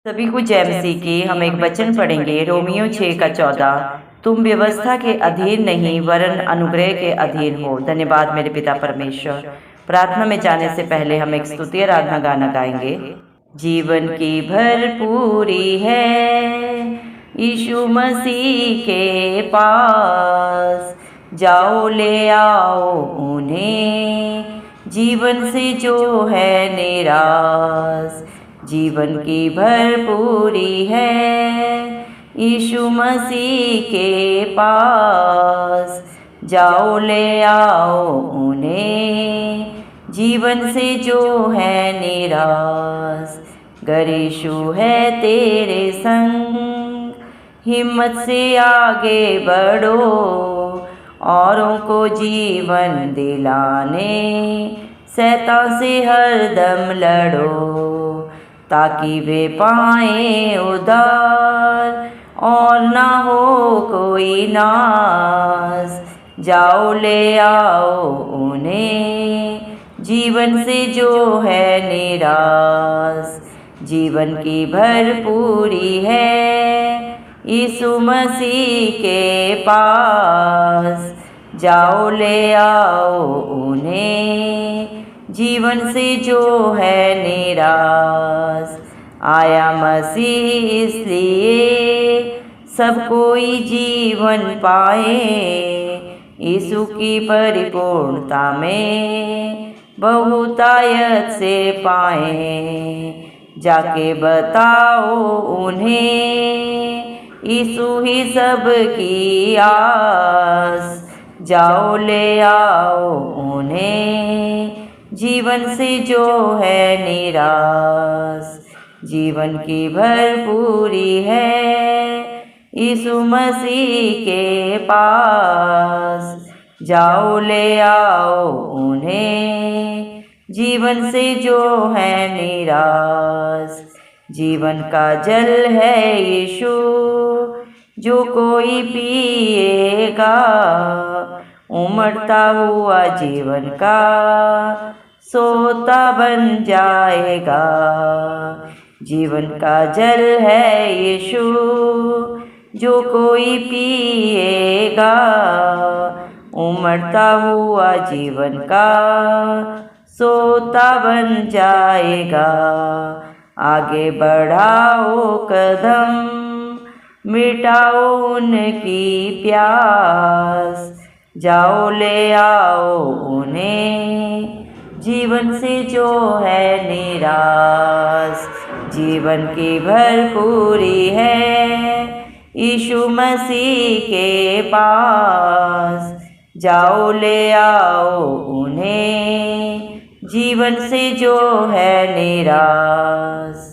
सभी को जय मसीह की। हम एक वचन पढ़ेंगे, रोमियो 6 का 14। तुम व्यवस्था के अधीन नहीं वरन अनुग्रह के अधीन हो। धन्यवाद मेरे पिता परमेश्वर। प्रार्थना में जाने से पहले हम एक स्तुति आराधना गाना गाएंगे। जीवन की भरपूरी है यीशु मसीह के पास, जाओ ले आओ उन्हें जीवन से जो है निराश। जीवन की भरपूरी है यीशु मसीह के पास, जाओ ले आओ उन्हें जीवन से जो है निराश। गर यीशु है तेरे संग, हिम्मत से आगे बढ़ो, औरों को जीवन दिलाने शैतान से हरदम लड़ो, ताकि वे पाएं उद्धार और ना हो कोई नाश। जाओ ले आओ उन्हें जीवन से जो है निराश। जीवन की भरपूरी है यीशु मसीह के पास, जाओ ले आओ उन्हें जीवन से जो है निराश। आया मसीह इसलिए सब कोई जीवन पाए, यीशु की परिपूर्णता में बहुतायत से पाए। जाके बताओ उन्हें यीशु ही सब की आस, जाओ ले आओ उन्हें जीवन से जो है निराश। जीवन की भरपूरी है यीशु मसीह के पास, जाओ ले आओ उन्हें जीवन से जो है निराश। जीवन का जल है यीशु, जो कोई पिएगा उमड़ता हुआ जीवन का सोता बन जाएगा। जीवन का जल है यीशु, जो कोई पिएगा उमड़ता हुआ जीवन का सोता बन जाएगा। आगे बढ़ाओ कदम, मिटाओ उनकी प्यास, जाओ ले आओ उन्हें जीवन से जो है निराश। जीवन की भरपूरी है यीशु मसीह के पास, जाओ ले आओ उन्हें जीवन से जो है निराश।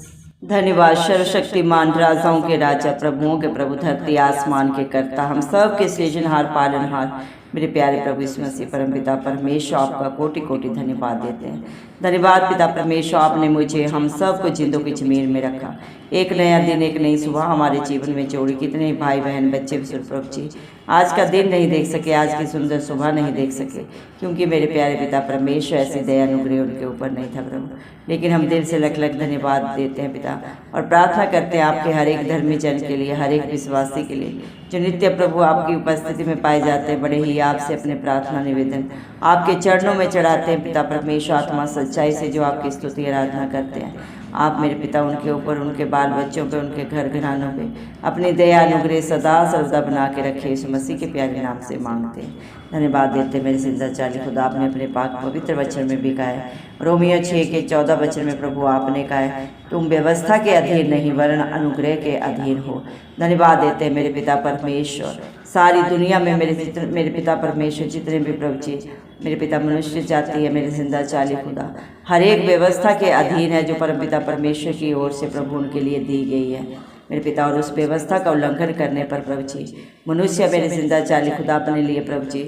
धन्यवाद सर्वशक्तिमान, राजाओं के राजा, प्रभुओं के प्रभु, धरती आसमान के कर्ता, हम सब के सृजनहार पालनहार मेरे प्यारे प्रभु यीशु मसीह परमपिता परमेश्वर, आपका कोटि कोटि धन्यवाद देते हैं। धन्यवाद पिता परमेश्वर, आपने मुझे हम सब को जिंदों की ज़मीन में रखा। एक नया दिन, एक नई सुबह हमारे जीवन में जोड़ी। कितने भाई बहन बच्चे प्रभु जी आज का दिन नहीं देख सके, आज की सुंदर सुबह नहीं देख सके, क्योंकि मेरे प्यारे पिता परमेश्वर ऐसी दया अनुग्रह उनके ऊपर नहीं था प्रभु। लेकिन हम दिल से लख लख धन्यवाद देते हैं पिता, और प्रार्थना करते हैं आपके हर एक धर्मी जन के लिए, हर एक विश्वासी के लिए जो नित्य प्रभु आपकी उपस्थिति में पाए जाते हैं। बड़े ही आपसे अपने प्रार्थना निवेदन आपके चरणों में चढ़ाते हैं पिता परमेश्वर, आत्मा सच्चाई से जो आपकी स्तुति आराधना करते हैं। आप मेरे पिता उनके ऊपर, उनके बाल बच्चों पे, उनके घर घरानों पे अपनी दया अनुग्रह सदा सर्वदा बना के रखे, यीशु मसीह के प्यारे नाम से मांगते हैं, धन्यवाद देते हैं। मेरे जिंदा चाली खुदा, आपने अपने पाक पवित्र वचन में भी कहा है, रोमियो 6 के 14 वचन में प्रभु आपने कहा है, तुम व्यवस्था के अधीन नहीं वरन अनुग्रह के अधीन हो। धन्यवाद देते हैं मेरे पिता परमेश्वर। सारी दुनिया में मेरे पिता परमेश्वर जितने भी प्रभु जी मेरे पिता मनुष्य जाति है, मेरे जिंदा चाली खुदा हर एक व्यवस्था के अधीन है जो परमपिता परमेश्वर की ओर से प्रभु उनके लिए दी गई है मेरे पिता। और उस व्यवस्था का उल्लंघन करने पर प्रभु जी मनुष्य मेरे जिंदा चाली खुदा अपने लिए प्रभु जी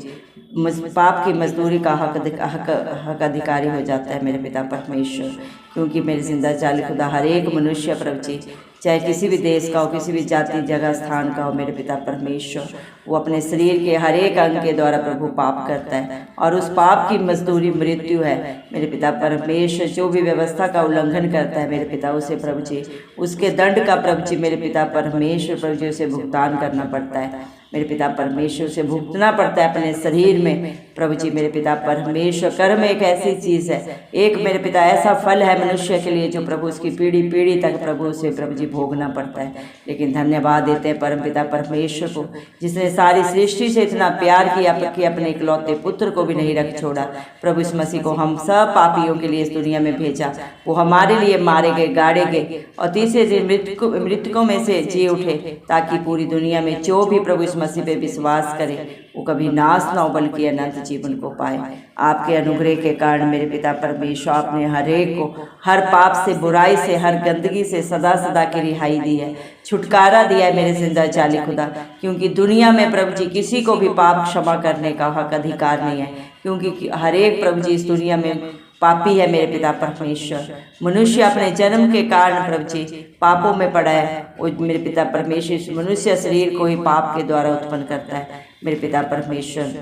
पाप की मजदूरी का हक अधिकारी हो जाता है मेरे पिता परमेश्वर। क्योंकि मेरे जिंदा जाली खुदा हर एक मनुष्य प्रभु जी, चाहे किसी भी देश का हो, किसी भी जाति जगह स्थान का हो, मेरे पिता परमेश्वर, वो अपने शरीर के हर एक अंग के द्वारा प्रभु पाप करता है और उस पाप की मजदूरी मृत्यु है। मेरे पिता परमेश्वर जो भी व्यवस्था का उल्लंघन करता है मेरे पिता, उसे प्रभु जी उसके दंड का प्रभु जी मेरे पिता परमेश्वर प्रभु जी उसे भुगतान करना पड़ता है। मेरे पिता परमेश्वर से भुगतना पड़ता है अपने शरीर में प्रभु जी मेरे पिता परमेश्वर। कर्म एक ऐसी चीज़ है, एक मेरे पिता ऐसा फल है मनुष्य के लिए जो प्रभु उसकी पीढ़ी पीढ़ी तक प्रभु उसे प्रभु जी भोगना पड़ता है। लेकिन धन्यवाद देते हैं परम पिता परमेश्वर को, जिसने सारी सृष्टि से इतना प्यार किया कि अपने इकलौते पुत्र को भी नहीं रख छोड़ा। प्रभु इस मसीह को हम सब पापियों के लिए इस दुनिया में भेजा, वो हमारे लिए मारे गए, गाड़े गए और तीसरे दिन मृतकों में से जी उठे, ताकि पूरी दुनिया में जो भी प्रभु इस मसीह पे विश्वास करे वो कभी नाश ना हो बल्कि अनंत जीवन को पाए। आपके अनुग्रह के कारण मेरे पिता परमेश्वर आपने हर एक को हर पाप से, बुराई से, हर गंदगी से सदा सदा की रिहाई दी है, छुटकारा दिया है मेरे जिंदा जाली खुदा। क्योंकि दुनिया में प्रभु जी किसी को भी पाप क्षमा करने का हक अधिकार नहीं है, क्योंकि हर एक प्रभु जी इस दुनिया में पापी है मेरे पिता परमेश्वर। मनुष्य अपने जन्म के कारण प्रभु जी पापों में पड़ा है। वो मेरे पिता परमेश्वर मनुष्य शरीर को ही पाप के द्वारा उत्पन्न करता है मेरे पिता परमेश्वर।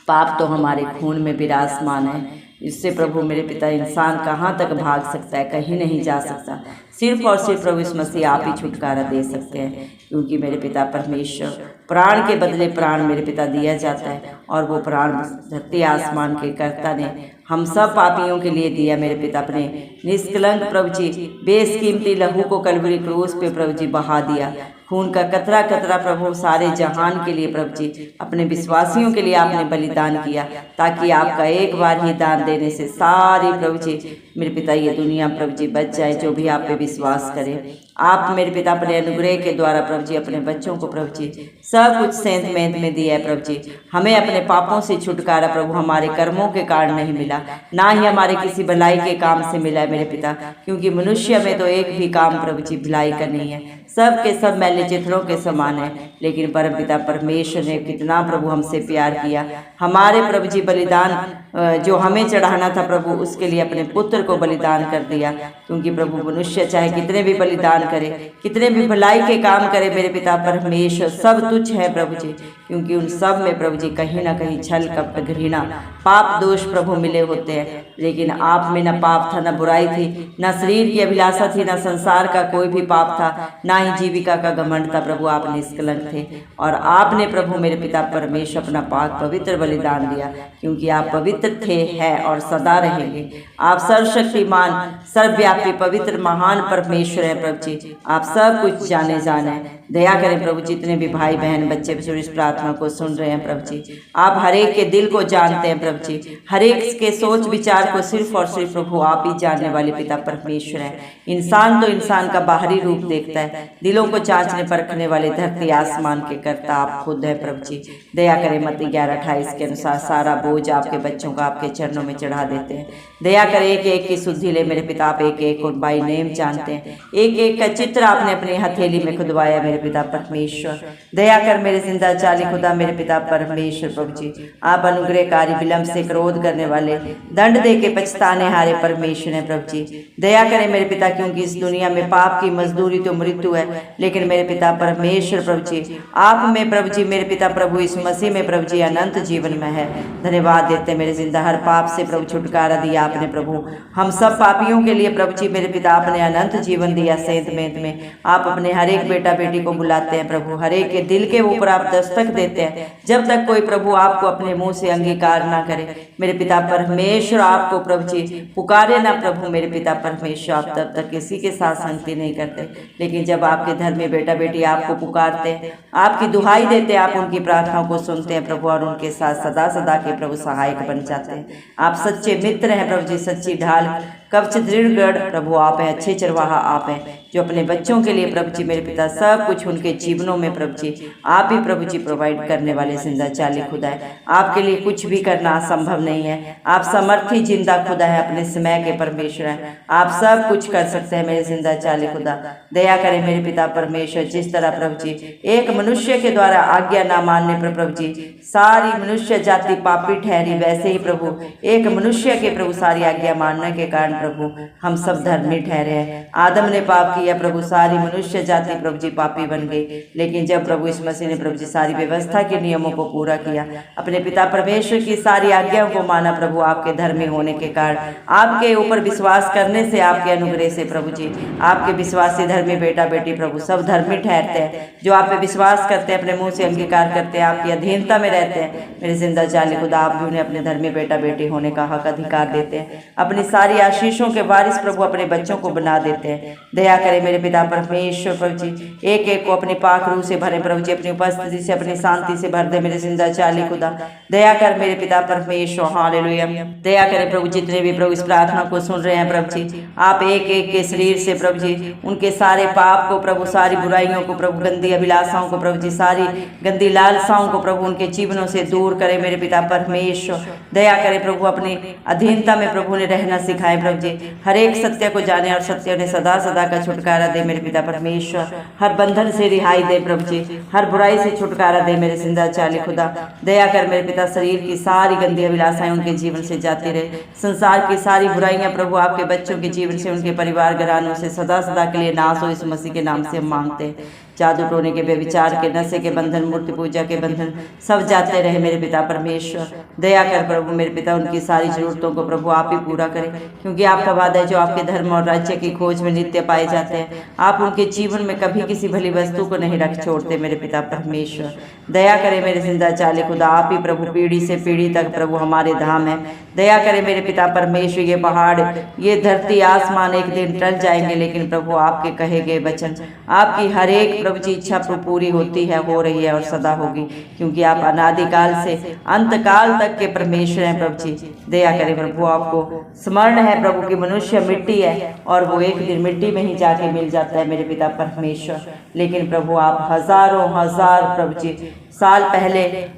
पाप तो हमारे खून में विराजमान है, इससे प्रभु मेरे पिता इंसान कहाँ तक भाग सकता है, कहीं नहीं जा सकता। सिर्फ और सिर्फ प्रभु इस मसीह आप ही छुटकारा दे सकते हैं, क्योंकि मेरे पिता परमेश्वर प्राण के बदले प्राण मेरे पिता दिया जाता है और वो प्राण धरती आसमान के कर्ता ने हम सब पापियों के लिए दिया मेरे पिता। अपने निष्कलंक प्रभु जी बेशकीमती लहू को कलवरी क्रूस पे प्रभु जी बहा दिया। खून का कतरा कतरा प्रभु सारे जहान के लिए प्रभु जी अपने विश्वासियों के लिए आपने बलिदान किया, ताकि आपका एक बार ही दान देने से सारी प्रभु जी मेरे पिता ये दुनिया प्रभु जी बच जाए, जो भी आप पे विश्वास करे। आप मेरे पिता अपने अनुग्रह के द्वारा प्रभु जी अपने बच्चों को प्रभु जी सब कुछ सेंध मेंध में दिया है प्रभु जी। हमें अपने पापों से छुटकारा प्रभु हमारे कर्मों के कारण नहीं मिला, ना ही हमारे किसी भलाई के काम से मिला है मेरे पिता, क्योंकि मनुष्य में तो एक भी काम प्रभु जी भलाई का नहीं है, सब के सब मैले चित्रों के समान है। लेकिन परम पिता परमेश्वर ने कितना प्रभु हमसे प्यार किया, हमारे प्रभु जी बलिदान जो हमें चढ़ाना था प्रभु उसके लिए अपने पुत्र को बलिदान कर दिया। क्योंकि प्रभु मनुष्य चाहे कितने भी बलिदान करे, कितने भी भलाई के काम करे मेरे पिता परमेश्वर, सब तुच्छ है प्रभु जी, क्योंकि उन सब में प्रभु जी कहीं ना कहीं छल कपट घृणा पाप दोष प्रभु मिले होते हैं। लेकिन आप में न पाप था, न बुराई थी, न शरीर की अभिलाषा थी, न संसार का कोई भी पाप था, ना ही जीविका का घमंड था प्रभु। आप निष्कलंक थे और आपने प्रभु मेरे पिता परमेश्वर अपना पाक पवित्र बलिदान दिया, क्योंकि आप पवित्र थे, है और सदा रहेंगे। आप सर्वशक्तिमान, सर्वव्यापी, पवित्र, महान परमेश्वर है प्रभु जी। आप सब कुछ जाने है। दया करें प्रभु, जितने भी भाई बहन बच्चे बच्चे इस प्रार्थना को सुन रहे हैं प्रभु जी, आप हर एक के दिल को जानते हैं प्रभु जी, हर एक के सोच विचार को सिर्फ और सिर्फ प्रभु आप ही जानने वाले पिता परमेश्वर हैं। इंसान तो इंसान का बाहरी रूप देखता है, दिलों को जांचने परखने वाले धरती आसमान के कर्ता आप खुद है प्रभु जी। दया करें, मत्ती 11:28 के अनुसार सारा बोझ आपके बच्चों का आपके चरणों में चढ़ा देते हैं। दया करें, एक एक की शुद्धि ले मेरे पिता, आप एक एक को बाई नेम जानते हैं, एक एक का चित्र आपने अपनी हथेली में खुदवाया मेरे पिता परमेश्वर। दया कर मेरे जिंदा जाली खुदा मेरे पिता परमेश्वर प्रभु जी, आप अनुग्रहकारी, विलंब से क्रोध करने वाले, दंड दे के पछताने हारे परमेश्वर है प्रभु जी। दया करें मेरे पिता, क्योंकि इस दुनिया में पाप की मजदूरी तो मृत्यु है, लेकिन मेरे पिता परमेश्वर प्रभु जी आप में प्रभु जी मेरे पिता प्रभु इस मसीह में प्रभु जी अनंत जीवन में है। धन्यवाद देते मेरे जिंदा हर पाप से प्रभु छुटकारा दिया आपने प्रभु, हम सब पापियों के लिए प्रभु जी मेरे पिता आपने अनंत जीवन दिया। सेंत मेंत में आप अपने हर एक बेटा बेटी को बुलाते हैं प्रभु, हर एक के दिल के ऊपर आप दस्तक देते हैं। जब तक कोई प्रभु आपको अपने मुंह से अंगीकार ना करे मेरे पिता परमेश्वर, आपको प्रभु जी पुकारे ना प्रभु मेरे पिता परमेश्वर, आप तब तक किसी के साथ संगति नहीं करते। लेकिन जब आपके धर्मी बेटा बेटी आपको पुकारते हैं, आपकी दुहाई देते हैं, आप उनकी प्रार्थनाओं को सुनते हैं प्रभु और उनके साथ सदा सदा के प्रभु सहायक बन जाते हैं। आप सच्चे मित्र हैं प्रभु जी, सच्ची ढाल, कवच, दृढ़ प्रभु आप हैं, अच्छे चरवाहा आप हैं, जो अपने बच्चों के लिए प्रभु जी मेरे पिता सब कुछ उनके जीवनों में प्रभु जी आप ही प्रभु जी प्रोवाइड करने वाले जिंदा चाली खुदा है। आपके लिए कुछ भी करना असंभव नहीं है, आप समर्थी जिंदा खुदा है, अपने समय के परमेश्वर हैं, आप सब कुछ कर सकते हैं मेरे जिंदा चाली खुदा। दया करें मेरे पिता परमेश्वर, जिस तरह प्रभु जी एक मनुष्य के द्वारा आज्ञा ना मानने पर प्रभु जी सारी मनुष्य जाति पापी ठहरी, वैसे ही प्रभु एक मनुष्य के प्रभु सारी आज्ञा मानने के कारण प्रभु हम सब धर्मी ठहरे हैं। आदम ने पाप किया प्रभु, सारी मनुष्य जाति प्रभु जी पापी बन गई, लेकिन जब प्रभु यीशु मसीह ने प्रभु जी सारी व्यवस्था के नियमों को पूरा किया, अपने पिता परमेश्वर की सारी आज्ञाओं को माना प्रभु, आपके धर्मी होने के कारण, आपके ऊपर विश्वास करने से, आपके अनुग्रह से प्रभु जी, आपके विश्वासी धर्मी बेटा बेटी प्रभु सब धर्मी ठहरते हैं। जो आप पे विश्वास करते हैं, अपने मुंह से अंगीकार करते हैं, आपकी अधीनता में रहते हैं, मेरे जिंदा जाले खुदा आप भी उन्हें अपने धर्मी बेटा बेटी होने का हक अधिकार देते हैं। अपनी सारी आशीषों के वारिस प्रभु अपने बच्चों को बना देते हैं। दया करें मेरे पिता परमेश्वर प्रभु जी, एक एक को अपनी पाक रूह से भरे प्रभु जी, अपनी उपस्थिति से, अपनी शांति से भर दे मेरे जिंदा जाले खुदा। दया कर मेरे पिता परमेश्वर, हालेलुया। दया करें प्रभु, जितने भी प्रभु इस प्रार्थना को सुन रहे हैं प्रभु जी, आप एक एक के शरीर से प्रभु जी उनके सारे पाप को प्रभु, सारी बुराइयों को प्रभु, गंदी अभिलाषाओं को प्रभु जी, सारी गंदी लालसाओं को प्रभु उनके जीवनों से दूर करें मेरे पिता परमेश्वर। दया करें प्रभु, अपनी अधीनता में प्रभु ने रहना सिखाए प्रभु जी, हर एक सत्य को जाने और सत्य ने सदा सदा का छुटकारा दे मेरे पिता परमेश्वर। हर बंधन से रिहाई दे प्रभु जी, हर बुराई से छुटकारा दे मेरे जिंदा चाले खुदा। दया कर मेरे पिता, शरीर की सारी गंदी अभिलाषाएं उनके जीवन से जाती रहे, संसार की सारी बुराइयां प्रभु आपके बच्चों के जीवन से, उनके परिवार घरानों से सदा सदा के लिए नाश हो, इस मसीह के नाम से हम मांगते हैं। जादू टोने के, व्यभिचार के, नशे के बंधन, मूर्ति पूजा के बंधन सब जाते रहे मेरे पिता परमेश्वर। दया कर प्रभु मेरे पिता, उनकी सारी जरूरतों को प्रभु आप ही पूरा करें, क्योंकि आपका वादा है जो आपके धर्म और राज्य की खोज में नित्य पाए जाते हैं, आप उनके जीवन में कभी किसी भली वस्तु को नहीं रख छोड़ते मेरे पिता परमेश्वर। दया करें मेरे जिंदा चाले खुदा, आप ही प्रभु पीढ़ी से पीढ़ी तक प्रभु हमारे धाम है। दया करें मेरे पिता परमेश्वर, ये पहाड़, ये धरती, आसमान एक दिन टल जाएंगे, लेकिन प्रभु आपके कहे गए वचन, आपकी हर एक प्रभु जी इच्छा पूरी होती है, हो रही है और सदा होगी, क्योंकि आप अनादिकाल से अंतकाल तक के परमेश्वर हैं प्रभु जी। दया करें प्रभु, आपको स्मरण है प्रभु कि मनुष्य मिट्टी है और वो एक दिन मिट्टी में ही जाके मिल जाता है मेरे पिता परमेश्वर, लेकिन प्रभु आप हजारों हजार प्रभु जी साल पहले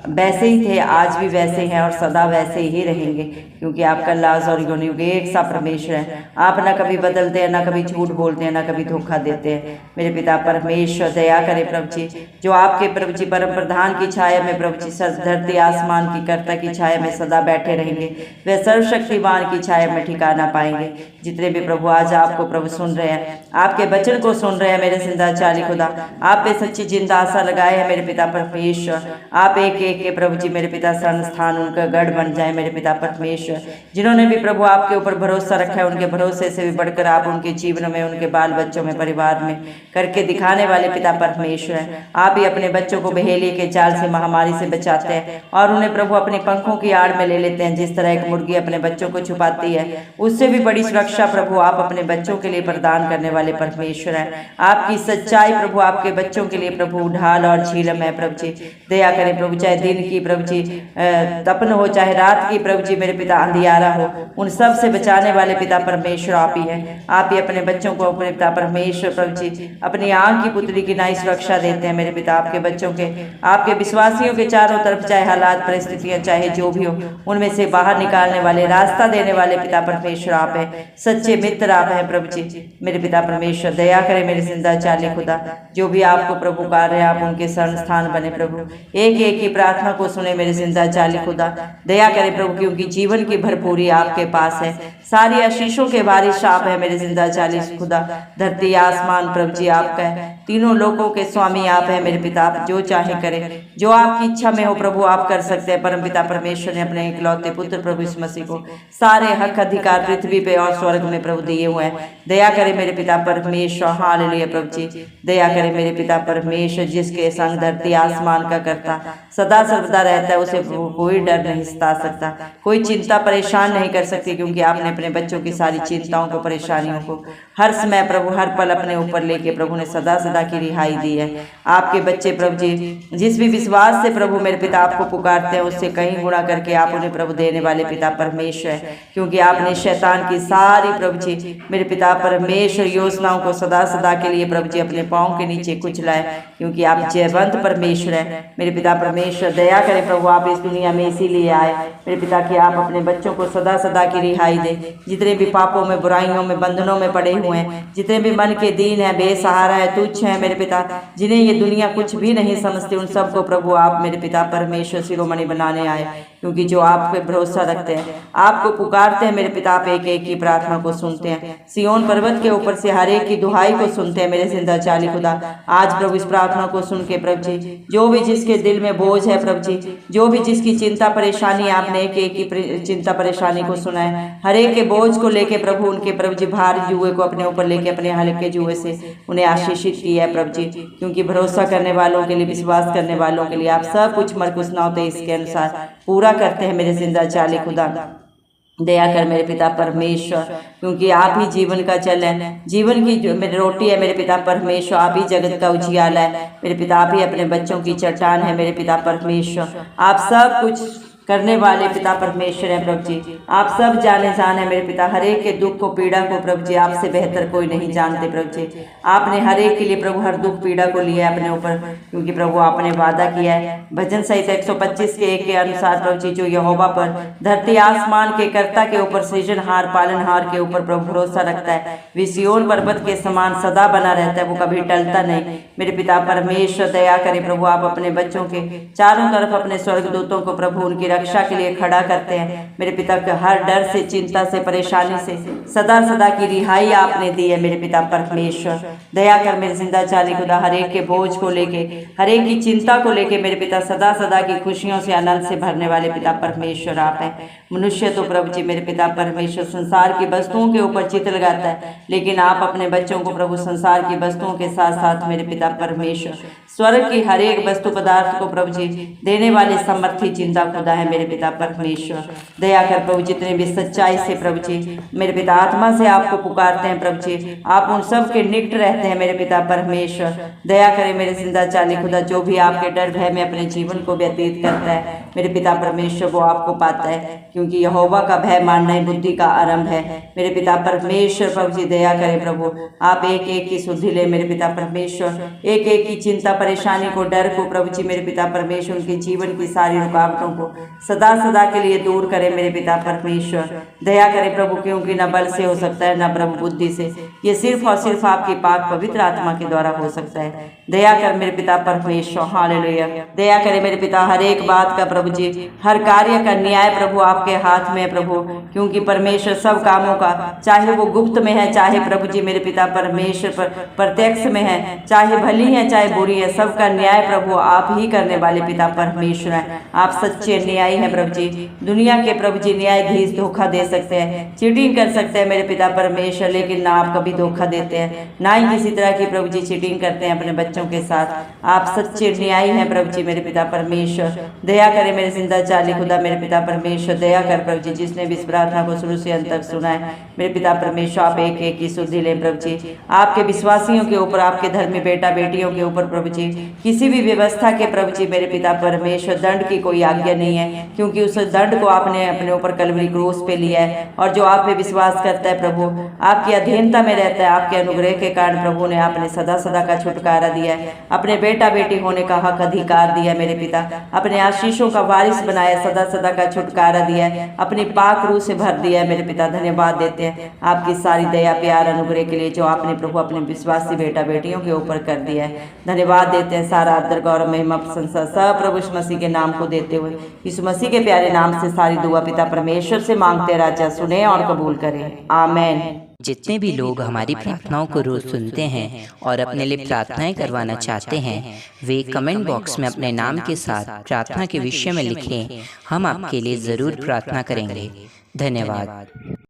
वैसे ही थे, आज भी वैसे हैं और सदा वैसे ही रहेंगे, क्योंकि आपका लाज और युग एक सा परमेश्वर है। आप ना कभी बदलते हैं, ना कभी झूठ बोलते हैं, ना कभी धोखा देते हैं मेरे पिता परमेश्वर। दया करें प्रभु जी, जो आपके प्रभु जी परम प्रधान की छाया में प्रभु जी, धरती आसमान की कर्ता की छाया में सदा बैठे रहेंगे, वे सर्वशक्तिमान की छाया में ठिकाना पाएंगे। जितने भी प्रभु आज आपको प्रभु सुन रहे हैं, आपके वचन को सुन रहे हैं मेरे जिंदा चाली खुदा, आप पे सच्ची जिंदा आशा लगाए है मेरे पिता परमेश्वर। आप एक एक के प्रभु जी मेरे पिता संस्थान उनका गढ़ बन जाए मेरे पिता परमेश्वर। जिन्होंने भी प्रभु आपके ऊपर भरोसा रखा है, उनके भरोसे से भी बढ़कर आप उनके जीवन में, उनके बाल बच्चों में, परिवार में करके दिखाने वाले पिता परमेश्वर हैं। आप ही अपने बच्चों को बहेलिए के जाल से, महामारी से बचाते हैं और उन्हें प्रभु अपने पंखों की आड़ में ले लेते हैं। जिस तरह एक मुर्गी अपने बच्चों को छुपाती है, उससे भी बड़ी सुरक्षा प्रभु आप अपने बच्चों के लिए प्रदान करने वाले परमेश्वर हैं। आपकी सच्चाई प्रभु आपके बच्चों के लिए प्रभु ढाल और झीलम है प्रभु जी। दया करें प्रभु, चाहे दिन की प्रभु जी तपन हो, चाहे रात की प्रभु जी मेरे पिता अंधियारा हो, उन सब से बचाने वाले पिता परमेश्वर आप ही हैं। आप ही अपने बच्चों को अपने पिता परमेश्वर प्रभु जी अपनी आंख की पुतली की नाई सुरक्षा देते हैं मेरे पिता। आपके बच्चों के, आपके विश्वासियों के चारों तरफ चाहे हालात परिस्थितियां चाहे जो भी हो, उनमें से बाहर निकालने वाले, रास्ता देने वाले पिता परमेश्वर आप है। सच्चे मित्र आप हैं प्रभु जी मेरे पिता परमेश्वर। दया करें मेरे जिंदा चाले खुदा, जो भी आपको प्रभु कार्य आप उनके शरण स्थान बने प्रभु। एक एक की प्रार्थना को सुने मेरे जिंदा चाले खुदा। दया करें प्रभु, क्योंकि जीवन की भरपूरी आपके पास है, सारी आशीषों के बारिश आप है मेरे जिंदा चाले खुदा। धरती आसमान प्रभु जी आपका है, तीनों लोगों के स्वामी आप है मेरे पिता। आप जो चाहे करें, जो आपकी इच्छा में हो प्रभु आप कर सकते हैं। परम पिता परमेश्वर ने अपने इकलौते पुत्र प्रभु यीशु मसीह को सारे हक अधिकार पृथ्वी पे और स्वर्ग में प्रभु दिए हुए हैं। दया करें मेरे पिता परमेश्वर, हालेलुया प्रभु जी। दया करें मेरे पिता परमेश्वर, जिसके संग धरती आसमान का करता सदा सर्वदा रहता है, उसे कोई डर नहीं सता सकता, कोई चिंता परेशान नहीं कर सकती, क्योंकि आपने अपने बच्चों की सारी चिंताओं को, परेशानियों को हर समय प्रभु, हर पल अपने ऊपर लेके प्रभु ने सदा सदा की रिहाई दी है। आपके बच्चे प्रभु जी जिस भी विश्वास से प्रभु मेरे पिता आपको पुकारते हैं, उससे कहीं गुणा करके आप उन्हें प्रभु देने वाले पिता परमेश्वर है, क्योंकि आपने शैतान की सारी प्रभु जी मेरे पिता परमेश्वर योजनाओं को सदा सदा के लिए प्रभु जी अपने पाँव के नीचे कुचलाए, क्योंकि आप जयवंत परमेश्वर है मेरे पिता परमेश्वर। दया करें प्रभु, आप इस दुनिया में इसीलिए आए मेरे पिता कि आप अपने बच्चों को सदा सदा की रिहाई दे। जितने भी पापों में, बुराइयों में, बंधनों में पड़े हुए हैं, जितने भी मन के दीन है, बेसहारा है, तुच्छ है मेरे पिता, जिन्हें ये दुनिया कुछ भी नहीं समझती, उन सबको प्रभु आप मेरे पिता परमेश्वर शिरोमणि बनाने आए, क्योंकि जो आप पे भरोसा रखते हैं, आपको पुकारते हैं मेरे पिता, आप एक एक की प्रार्थना को सुनते हैं। सिय्योन पर्वत के ऊपर से हर एक की दुहाई को सुनते हैं मेरे जिंदा जाली खुदा। आज प्रभु इस प्रार्थना को सुन के प्रभु जी, जो भी जिसके दिल में बोझ है प्रभु जी, जो भी जिसकी चिंता परेशानी, आपने एक एक की चिंता परेशानी को सुना है, हर एक के बोझ को लेके प्रभु, उनके प्रभु जी भारी जुए को अपने ऊपर लेके अपने हल्के जुए से उन्हें आशीषित किया है प्रभु जी। क्योंकि भरोसा करने वालों के लिए, विश्वास करने वालों के लिए आप सब कुछ मरकुस ना होते इसके अनुसार पूरा करते हैं मेरे जिंदा जाली खुदा। दया कर मेरे पिता परमेश्वर, क्योंकि आप ही जीवन का जल है, जीवन की जो मेरी रोटी है मेरे पिता परमेश्वर, आप ही जगत का उजियाला है मेरे पिता, आप ही अपने बच्चों की चट्टान है मेरे पिता परमेश्वर। आप सब कुछ करने वाले पिता परमेश्वर है प्रभु जी। आप सब जाने जान है मेरे पिता, हर एक के दुख को, पीड़ा को प्रभु जी आपसे बेहतर कोई नहीं जानते प्रभु जी। आपने हर एक के लिए प्रभु हर दुख पीड़ा को लिया है अपने ऊपर, क्योंकि प्रभु आपने वादा किया है भजन संहिता 125 के 1 के अनुसार प्रभु जी, जो यहोवा पर, धरती आसमान के कर्ता के ऊपर, सृजनहार पालनहार के ऊपर प्रभु भरोसा रखता है, वे सिय्योन पर्वत के समान सदा बना रहता है, वो कभी टलता नहीं मेरे पिता परमेश्वर। दया करें प्रभु, आप अपने बच्चों के चारों तरफ अपने स्वर्गदूतों को प्रभु उनकी रक्षा के लिए खड़ा करते हैं मेरे पिता के हर डर से, चिंता से, परेशानी से सदा सदा की रिहाई आपने दी है मेरे पिता परमेश्वर। दया कर मेरे जिंदा जाली खुदा, हर एक के बोझ को लेके, हर एक की चिंता को लेके मेरे पिता सदा सदा की खुशियों से, आनंद से भरने वाले पिता परमेश्वर आप हैं। मनुष्य तो प्रभु जी मेरे पिता परमेश्वर संसार की वस्तुओं के ऊपर चित्त लगाता है, लेकिन आप अपने बच्चों को प्रभु संसार की वस्तुओं के साथ साथ मेरे पिता परमेश्वर स्वर्ग की हर एक वस्तु पदार्थ को प्रभु जी देने वाले समर्थी चिंता खुदा है मेरे पिता परमेश्वर। दया कर प्रभु, जितने भी सच्चाई से प्रभु जी मेरे पिता आत्मा से आपको पुकारते हैं प्रभु जी, आप उन सब के निकट रहते हैं मेरे पिता परमेश्वर। दया करें मेरे जिंदा जाली खुदा, जो भी आपके डर भय में अपने जीवन को व्यतीत करता है मेरे पिता परमेश्वर, वो आपको पाता है, क्योंकि यहोवा का भय मानना ही बुद्धि का आरंभ है मेरे पिता परमेश्वर। प्रभु जी दया करें प्रभु, आप एक एक की सुधि ले मेरे पिता परमेश्वर, एक एक की चिंता परेशानी को, डर को प्रभु जी मेरे पिता परमेश्वर, उनके जीवन की सारी रुकावटों को सदा सदा के लिए दूर करें मेरे पिता परमेश्वर। दया करें प्रभु, क्योंकि न बल से हो सकता है न प्रभु बुद्धि से, ये सिर्फ और सिर्फ आपकी पाक पवित्र आत्मा के द्वारा हो सकता है। दया कर मेरे पिता परमेश्वर, हालेलुया। दया करें मेरे पिता, हर एक बात का प्रभु जी, हर कार्य का न्याय प्रभु आपके हाथ में है प्रभु, क्योंकि परमेश्वर सब कामों का, चाहे वो गुप्त में है, चाहे प्रभु जी मेरे पिता परमेश्वर प्रत्यक्ष में है, चाहे भली है चाहे बुरी है, सबका न्याय प्रभु आप ही करने वाले पिता परमेश्वर हैं। आप सच्चे न्यायी हैं प्रभु जी। दुनिया के प्रभु जी न्यायाधीश धोखा दे सकते हैं, चीटिंग कर सकते हैं मेरे पिता परमेश्वर, लेकिन ना आप कभी धोखा देते हैं, ना ही किसी तरह की प्रभु जी चीटिंग करते हैं अपने बच्चों के साथ। आप सच्चे न्यायी हैं प्रभु जी मेरे पिता परमेश्वर। दया करें मेरे जिंदा जाली खुदा मेरे पिता परमेश्वर, दया कर प्रभु जी, जिसने भी इस प्रार्थना को शुरू से अंत तक सुना है मेरे पिता परमेश्वर, आप एक एक की सुधि लें प्रभु जी। आपके विश्वासियों के ऊपर, आपके धर्मी बेटा बेटियों के ऊपर प्रभु जी किसी भी व्यवस्था के प्रभु जी मेरे पिता परमेश्वर दंड की कोई आज्ञा नहीं है, क्योंकि उस दंड को आपने अपने ऊपर कलवरी क्रूस पे लिया है। और जो आप पे विश्वास करता है प्रभु, आपकी अधीनता में रहता है, आपके अनुग्रह के कारण प्रभु ने आपने सदा सदा का छुटकारा दिया है, अपने बेटा बेटी होने का हक अधिकार दिया मेरे पिता, अपने आशीषों का वारिस बनाया, सदा सदा का छुटकारा दिया है, अपनी पाक रूह से भर दिया है मेरे पिता। धन्यवाद देते हैं आपकी सारी दया प्यार अनुग्रह के लिए, जो आपने प्रभु अपने विश्वासी बेटा बेटियों के ऊपर कर दिया है। धन्यवाद देते हैं, सारा आदर गौरव महिमा प्रशंसा सब प्रभु यीशु मसीह के नाम को देते हुए, यीशु मसीह के प्यारे नाम से सारी दुआ पिता परमेश्वर से मांगते राजा सुने और कबूल करें, आमेन। जितने भी लोग हमारी प्रार्थनाओं को रोज सुनते हैं और अपने लिए प्रार्थनाएं करवाना चाहते हैं, वे कमेंट बॉक्स में अपने नाम के साथ प्रार्थना के विषय में लिखें, हम आपके लिए ज़रूर प्रार्थना करेंगे। धन्यवाद।